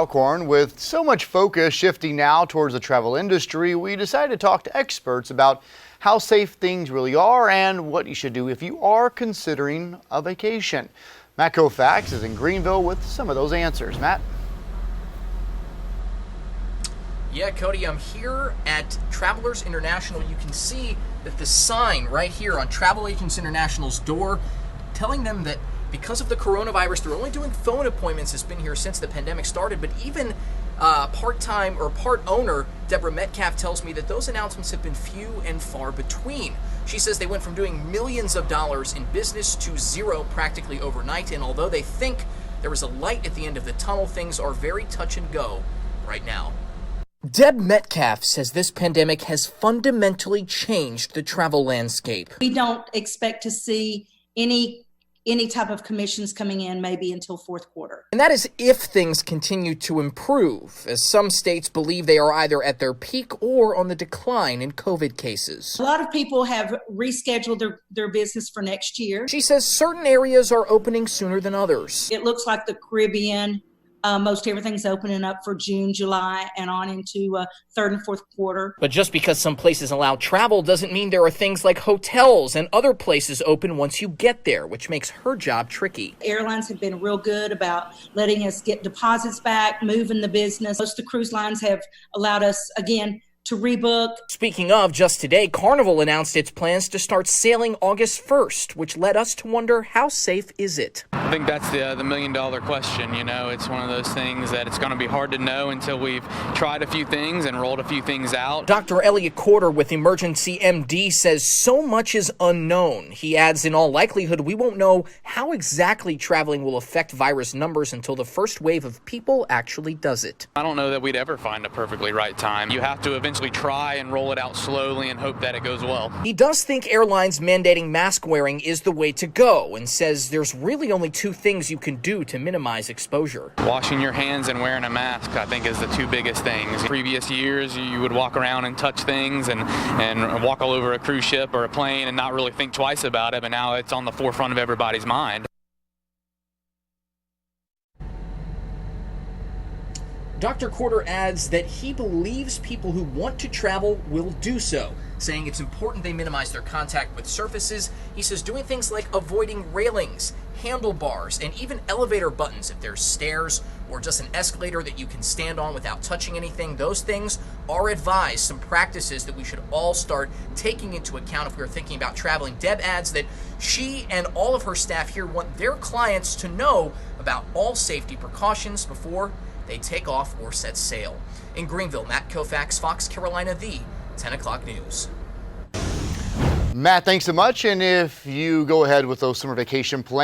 Alcorn. With so much focus shifting now towards the travel industry, we decided to talk to experts about how safe things really are and what you should do if you are considering a vacation. Matt Kaufax is in Greenville with some of those answers. Matt? Yeah, Cody, I'm here at Travelers International. You can see that the sign right here on Travel Agents International's door telling them that because of the coronavirus, they're only doing phone appointments. Has been here since the pandemic started, but even part-time or part owner Deborah Metcalf tells me that those announcements have been few and far between. She says they went from doing millions of dollars in business to zero practically overnight, and although they think there is a light at the end of the tunnel, things are very touch and go right now. Deb Metcalf says this pandemic has fundamentally changed the travel landscape. We don't expect to see any type of commissions coming in maybe until fourth quarter. And that is if things continue to improve, as some states believe they are either at their peak or on the decline in COVID cases. A lot of people have rescheduled their business for next year. She says certain areas are opening sooner than others. It looks like the Caribbean, most everything's opening up for June, July, and on into third and fourth quarter. But just because some places allow travel doesn't mean there are things like hotels and other places open once you get there, which makes her job tricky. Airlines have been real good about letting us get deposits back, moving the business. Most of the cruise lines have allowed us, again, to rebook. Speaking of, just today, Carnival announced its plans to start sailing August 1st, which led us to wonder, how safe is it? I think that's the million-dollar question. You know, it's one of those things that it's going to be hard to know until we've tried a few things and rolled a few things out. Dr. Elliot Corder with Emergency MD says so much is unknown. He adds, in all likelihood, we won't know how exactly traveling will affect virus numbers until the first wave of people actually does it. I don't know that we'd ever find a perfectly right time. You have to eventually try and roll it out slowly and hope that it goes well. He does think airlines mandating mask wearing is the way to go and says there's really only two things you can do to minimize exposure. Washing your hands and wearing a mask, I think, is the two biggest things. Previous years, you would walk around and touch things and walk all over a cruise ship or a plane and not really think twice about it, but now it's on the forefront of everybody's mind. Dr. Corder adds that he believes people who want to travel will do so, saying it's important they minimize their contact with surfaces. He says doing things like avoiding railings, handlebars, and even elevator buttons if there's stairs or just an escalator that you can stand on without touching anything. Those things are advised, some practices that we should all start taking into account if we're thinking about traveling. Deb adds that she and all of her staff here want their clients to know about all safety precautions before they take off or set sail. In Greenville, Matt Kaufax, Fox Carolina, the 10 o'clock news. Matt, thanks so much. And if you go ahead with those summer vacation plans,